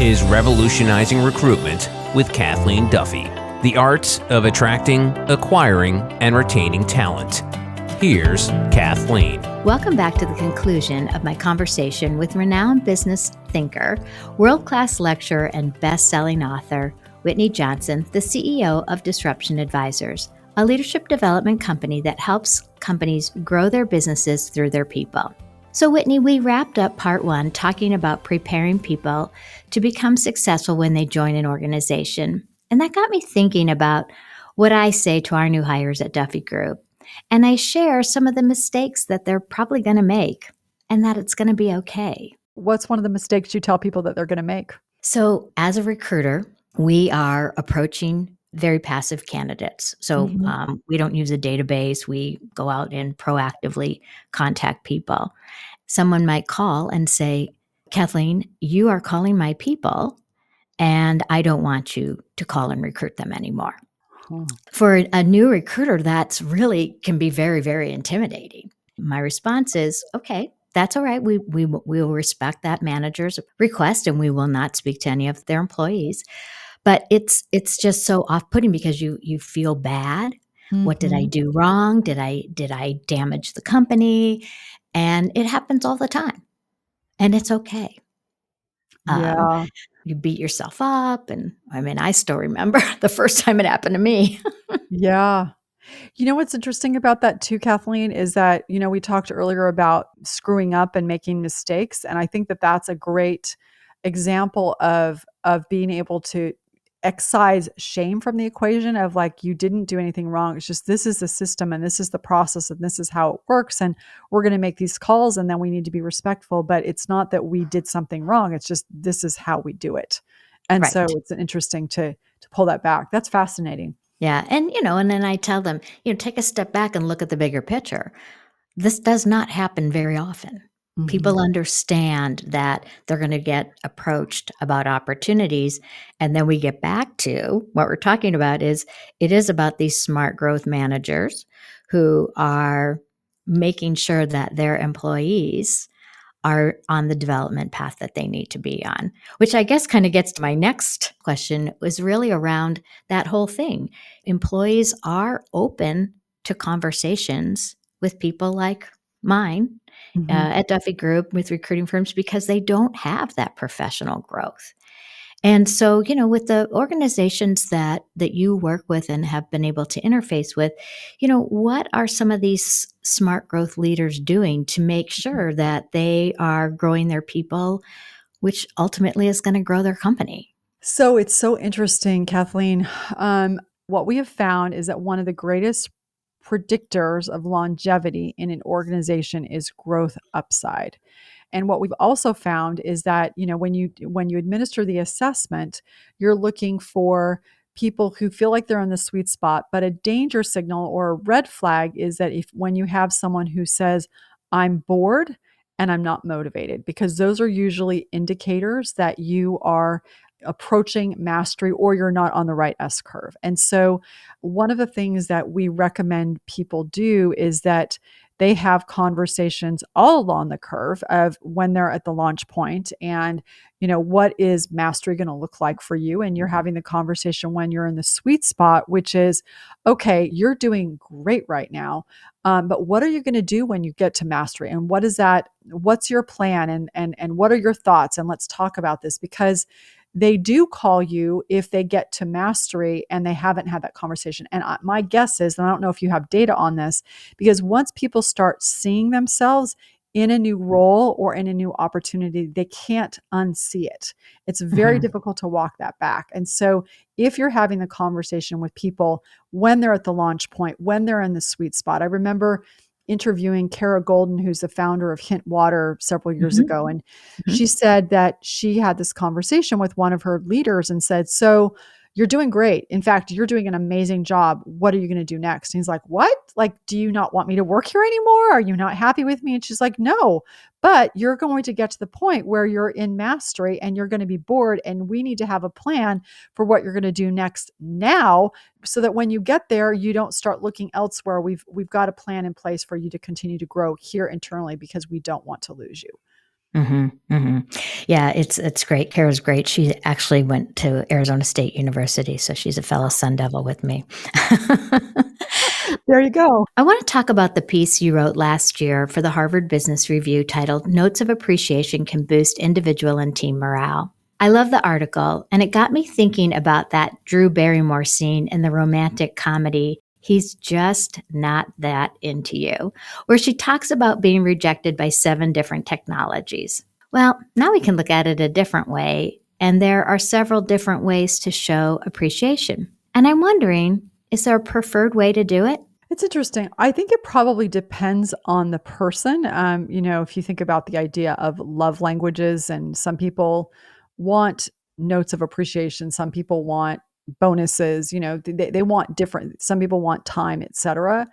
is Revolutionizing Recruitment with Kathleen Duffy, the art of attracting, acquiring, and retaining talent. Here's Kathleen. Welcome back to the conclusion of my conversation with renowned business thinker, world-class lecturer, and best-selling author, Whitney Johnson, the CEO of Disruption Advisors, a leadership development company that helps companies grow their businesses through their people. So Whitney, we wrapped up part one talking about preparing people to become successful when they join an organization. And that got me thinking about what I say to our new hires at Duffy Group. And I share some of the mistakes that they're probably going to make and that it's going to be okay. What's one of the mistakes you tell people that they're going to make? So as a recruiter, we are approaching very passive candidates. So we don't use a database. We go out and proactively contact people. Someone might call and say, Kathleen, you are calling my people and I don't want you to call and recruit them anymore. For a new recruiter, that's really can be very, very intimidating. My response is, okay, that's all right. We will respect that manager's request and we will not speak to any of their employees. But it's just so off-putting because you feel bad. What did I do wrong? Did I damage the company? And it happens all the time. And it's okay. Yeah. You beat yourself up. And I mean, I still remember the first time it happened to me. Yeah. You know what's interesting about that too, Kathleen, is that, we talked earlier about screwing up and making mistakes. And I think that that's a great example of being able to excise shame from the equation of like, you didn't do anything wrong. It's just, this is the system and this is the process and this is how it works. And we're going to make these calls and then we need to be respectful, but it's not that we did something wrong. It's just, this is how we do it. And Right. so it's interesting to pull that back. That's fascinating. Yeah. And, and then I tell them, take a step back and look at the bigger picture. This does not happen very often. People understand that they're going to get approached about opportunities. And then we get back to what we're talking about is it is about these smart growth managers who are making sure that their employees are on the development path that they need to be on, which I guess kind of gets to my next question was really around that whole thing. Employees are open to conversations with people like mine at Duffy Group with recruiting firms because they don't have that professional growth. And so, with the organizations that you work with and have been able to interface with, what are some of these smart growth leaders doing to make sure that they are growing their people, which ultimately is going to grow their company? So it's so interesting, Kathleen. What we have found is that one of the greatest predictors of longevity in an organization is growth upside. And what we've also found is that, when you administer the assessment, you're looking for people who feel like they're in the sweet spot. But a danger signal or a red flag is that when you have someone who says, I'm bored and I'm not motivated, because those are usually indicators that you are approaching mastery or you're not on the right S curve. And so one of the things that we recommend people do is that they have conversations all along the curve of when they're at the launch point and, what is mastery going to look like for you? And you're having the conversation when you're in the sweet spot, which is, okay, you're doing great right now. But what are you going to do when you get to mastery? And what is that? What's your plan? And what are your thoughts? And let's talk about this because they do call you if they get to mastery and they haven't had that conversation. And my guess is, and I don't know if you have data on this, because once people start seeing themselves in a new role or in a new opportunity, they can't unsee it. It's very difficult to walk that back. And so if you're having the conversation with people when they're at the launch point, when they're in the sweet spot, I remember interviewing Kara Golden, who's the founder of Hint Water several years ago. And she said that she had this conversation with one of her leaders and said, so you're doing great. In fact, you're doing an amazing job. What are you going to do next? And he's like, what? Like, do you not want me to work here anymore? Are you not happy with me? And she's like, no, but you're going to get to the point where you're in mastery and you're going to be bored. And we need to have a plan for what you're going to do next now, so that when you get there, you don't start looking elsewhere. We've got a plan in place for you to continue to grow here internally because we don't want to lose you. Yeah, it's great. Kara's great. She actually went to Arizona State University, so she's a fellow Sun Devil with me. There you go. I want to talk about the piece you wrote last year for the Harvard Business Review titled Notes of Appreciation Can Boost Individual and Team Morale. I love the article, and it got me thinking about that Drew Barrymore scene in the romantic comedy He's Just Not That Into You, where she talks about being rejected by 7 different technologies. Well, now we can look at it a different way, and there are several different ways to show appreciation. And I'm wondering, is there a preferred way to do it? It's interesting. I think it probably depends on the person. If you think about the idea of love languages, and some people want notes of appreciation, some people want bonuses, they want different, some people want time, etc.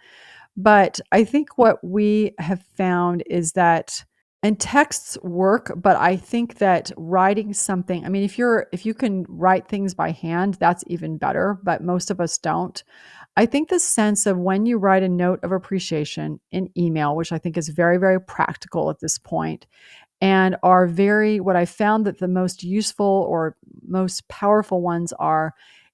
But I think what we have found is that, and texts work, but I think that writing something, I mean, if you can write things by hand, that's even better, but most of us don't. I think the sense of when you write a note of appreciation in email, which I think is very, very practical at this point, and are very, what I found that the most useful or most powerful ones are,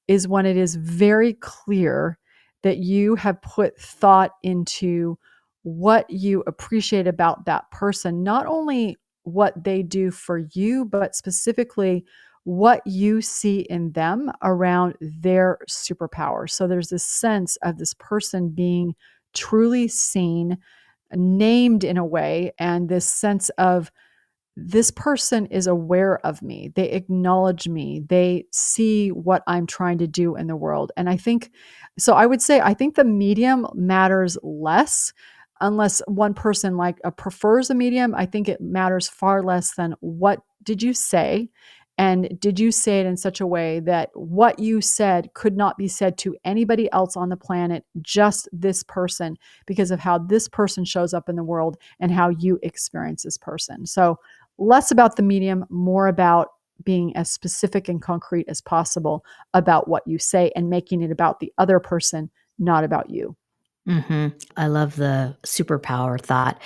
is when it is very clear that you have put thought into what you appreciate about that person, not only what they do for you, but specifically what you see in them around their superpower. So there's this sense of this person being truly seen, named in a way, and this sense of this person is aware of me. They acknowledge me. They see what I'm trying to do in the world. And I think, so I would say, I think the medium matters less unless one person prefers a medium. I think it matters far less than what did you say? And did you say it in such a way that what you said could not be said to anybody else on the planet, just this person, because of how this person shows up in the world and how you experience this person? So less about the medium, more about being as specific and concrete as possible about what you say and making it about the other person, not about you. I love the superpower thought.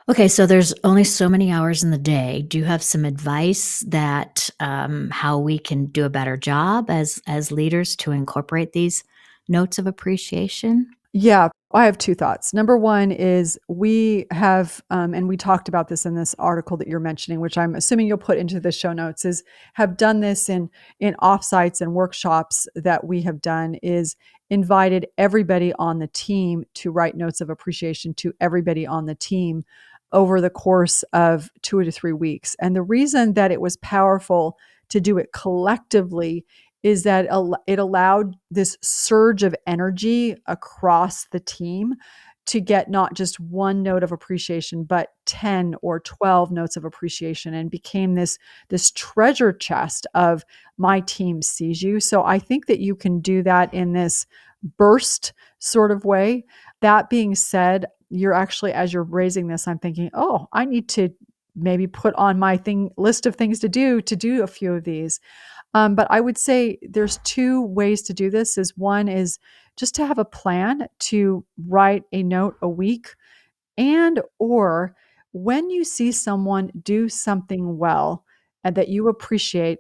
Okay, so there's only so many hours in the day. Do you have some advice that how we can do a better job as leaders to incorporate these notes of appreciation? Yeah, I have 2 thoughts. Number 1 is we have, and we talked about this in this article that you're mentioning, which I'm assuming you'll put into the show notes, is have done this in offsites and workshops that we have done, is invited everybody on the team to write notes of appreciation to everybody on the team over the course of 2 to 3 weeks. And the reason that it was powerful to do it collectively is that it allowed this surge of energy across the team to get not just one note of appreciation, but 10 or 12 notes of appreciation, and became this treasure chest of my team sees you. So I think that you can do that in this burst sort of way. That being said, you're actually, as you're raising this, I'm thinking, oh, I need to maybe put on my list of things to do a few of these. But I would say there's 2 ways to do this. Is one is just to have a plan to write a note a week, and or when you see someone do something well and that you appreciate,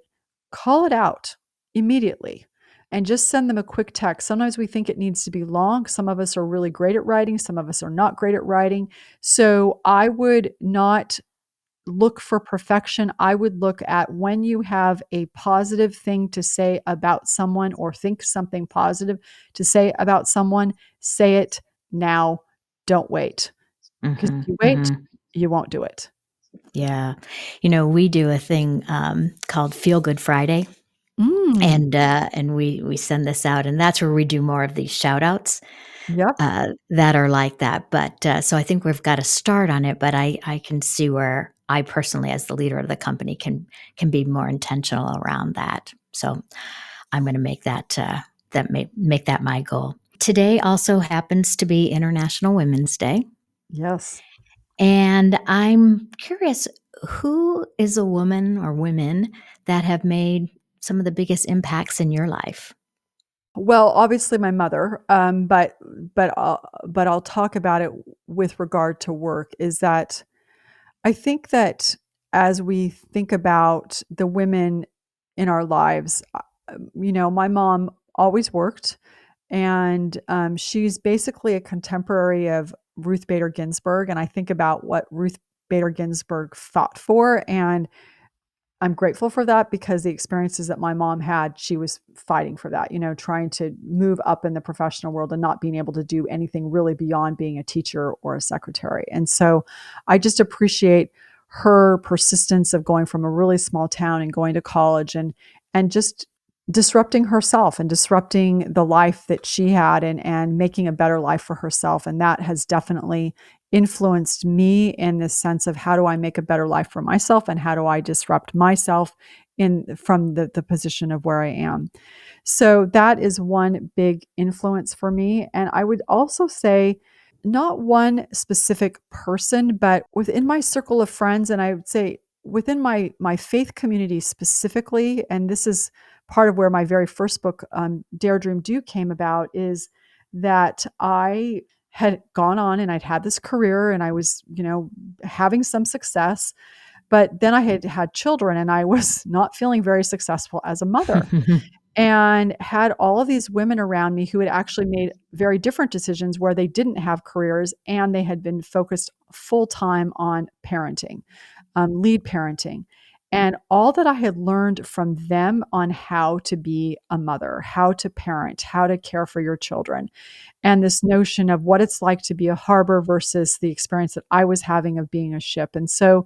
call it out immediately and just send them a quick text. Sometimes we think it needs to be long. Some of us are really great at writing, some of us are not great at writing. So I would not look for perfection. I would look at when you have a positive thing to say about someone, or think something positive to say about someone, say it now. Don't wait. Because if Mhm, you wait, mhm. you won't do it. Yeah. We do a thing called Feel Good Friday, Mm, and we send this out, and that's where we do more of these shout outs yep. that are like that. But so I think we've got to start on it. But I can see where I personally, as the leader of the company, can be more intentional around that. So I'm going to make make that my goal. Today also happens to be International Women's Day, Yes. and I'm curious, who is a woman or women that have made some of the biggest impacts in your life? Well, obviously my mother, but I'll talk about it with regard to work, is that I think that as we think about the women in our lives, my mom always worked, and she's basically a contemporary of Ruth Bader Ginsburg. And I think about what Ruth Bader Ginsburg fought for, and I'm grateful for that because the experiences that my mom had, she was fighting for that, trying to move up in the professional world and not being able to do anything really beyond being a teacher or a secretary. And so I just appreciate her persistence of going from a really small town and going to college and just disrupting herself and disrupting the life that she had and making a better life for herself. And that has definitely influenced me in this sense of how do I make a better life for myself and how do I disrupt myself from the position of where I am. So that is one big influence for me. And I would also say not one specific person, but within my circle of friends, and I would say within my faith community specifically, and this is part of where my very first book, Dare Dream Do, came about, is that I had gone on and I'd had this career and I was, having some success, but then I had had children and I was not feeling very successful as a mother and had all of these women around me who had actually made very different decisions where they didn't have careers and they had been focused full time on parenting, lead parenting. And all that I had learned from them on how to be a mother, how to parent, how to care for your children, and this notion of what it's like to be a harbor versus the experience that I was having of being a ship. And so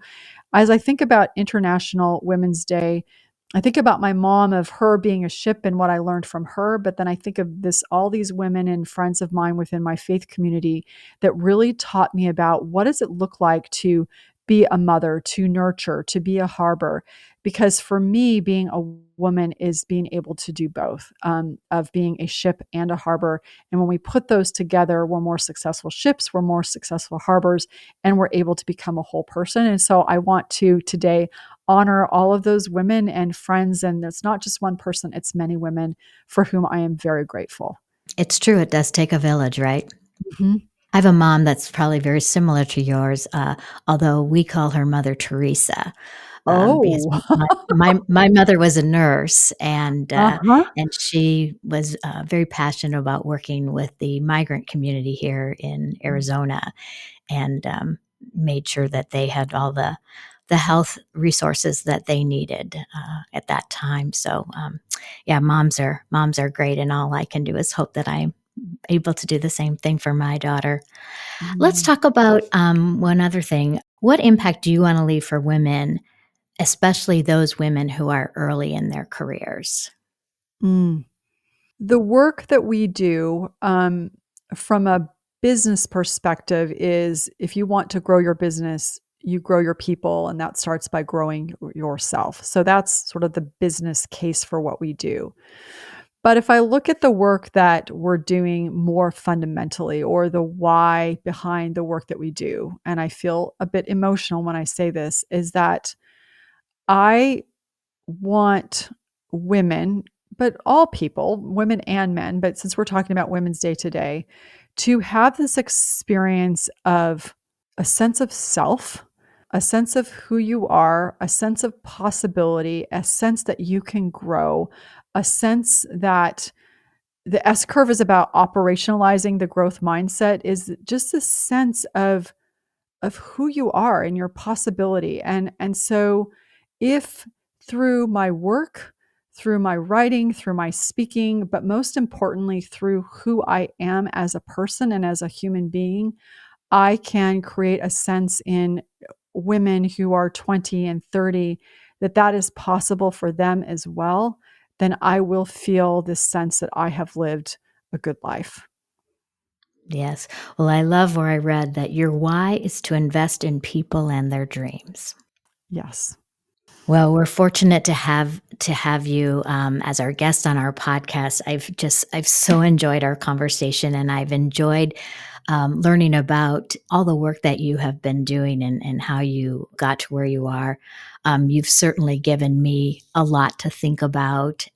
as I think about International Women's Day, I think about my mom, of her being a ship and what I learned from her. But then I think of all these women and friends of mine within my faith community that really taught me about what does it look like to be a mother, to nurture, to be a harbor. Because for me, being a woman is being able to do both, of being a ship and a harbor. And when we put those together, we're more successful ships, we're more successful harbors, and we're able to become a whole person. And so I want to today honor all of those women and friends. And it's not just one person, it's many women for whom I am very grateful. It's true. It does take a village, right? Mhm. I have a mom that's probably very similar to yours, although we call her Mother Teresa, because Oh, my mother was a nurse, uh-huh. and she was very passionate about working with the migrant community here in Arizona, and made sure that they had all the health resources that they needed at that time. So, yeah, moms are great, and all I can do is hope that I'm able to do the same thing for my daughter. Let's Mm. talk about one other thing. What impact do you want to leave for women, especially those women who are early in their careers? Mm. The work that we do, from a business perspective, is if you want to grow your business, you grow your people, and that starts by growing yourself. So that's sort of the business case for what we do. But if I look at the work that we're doing more fundamentally, or the why behind the work that we do, and I feel a bit emotional when I say this, is that I want women, but all people, women and men, but since we're talking about Women's Day today, to have this experience of a sense of self, a sense of who you are, a sense of possibility, a sense that you can grow, a sense that the S curve is about operationalizing the growth mindset, is just a sense of who you are and your possibility. And so if through my work, through my writing, through my speaking, but most importantly through who I am as a person and as a human being, I can create a sense in women who are 20 and 30 that that is possible for them as well, then I will feel this sense that I have lived a good life. Yes. Well, I love where I read that your why is to invest in people and their dreams. Yes. Well, we're fortunate to have you as our guest on our podcast. I've so enjoyed our conversation, and I've enjoyed learning about all the work that you have been doing and how you got to where you are. You've certainly given me a lot to think about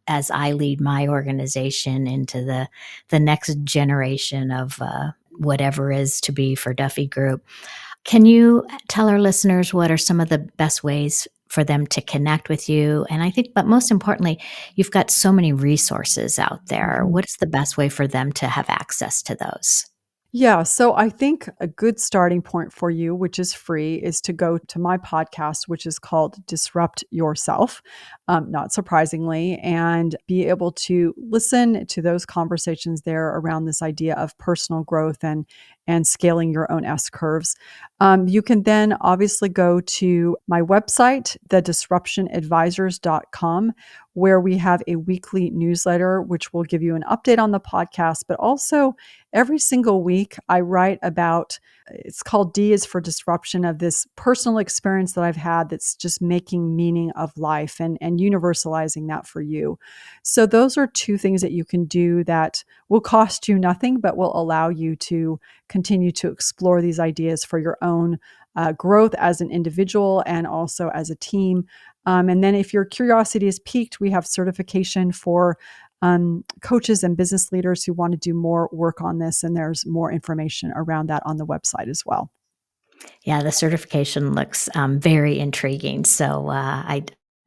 as I lead my organization into the next generation of whatever is to be for Duffy Group. Can you tell our listeners what are some of the best ways for them to connect with you? And I think, but most importantly, you've got so many resources out there. Mhm. What is the best way for them to have access to those? Yeah, so I think a good starting point for you, which is free, is to go to my podcast, which is called Disrupt Yourself, not surprisingly, and be able to listen to those conversations there around this idea of personal growth and scaling your own S curves. You can then obviously go to my website, thedisruptionadvisors.com, where we have a weekly newsletter, which will give you an update on the podcast, but also every single week, I write about, it's called D is for disruption, of this personal experience that I've had that's just making meaning of life and universalizing that for you. So those are two things that you can do that will cost you nothing, but will allow you to continue to explore these ideas for your own growth as an individual and also as a team. And then if your curiosity is piqued, we have certification for coaches and business leaders who want to do more work on this. And there's more information around that on the website as well. Yeah, the certification looks very intriguing. So I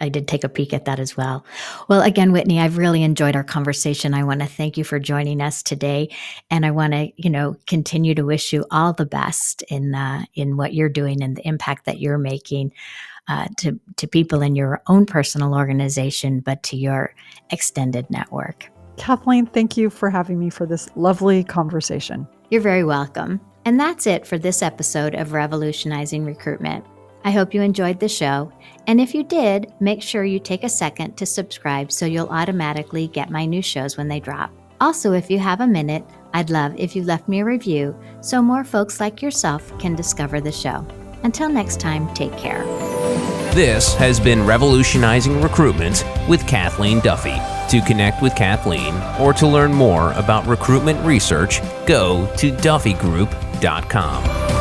did take a peek at that as well. Well, again, Whitney, I've really enjoyed our conversation. I want to thank you for joining us today, and I want to, continue to wish you all the best in what you're doing and the impact that you're making to people in your own personal organization, but to your extended network. Kathleen, thank you for having me for this lovely conversation. You're very welcome. And that's it for this episode of Revolutionizing Recruitment. I hope you enjoyed the show. And if you did, make sure you take a second to subscribe so you'll automatically get my new shows when they drop. Also, if you have a minute, I'd love if you left me a review so more folks like yourself can discover the show. Until next time, take care. This has been Revolutionizing Recruitment with Kathleen Duffy. To connect with Kathleen or to learn more about recruitment research, go to duffygroup.com.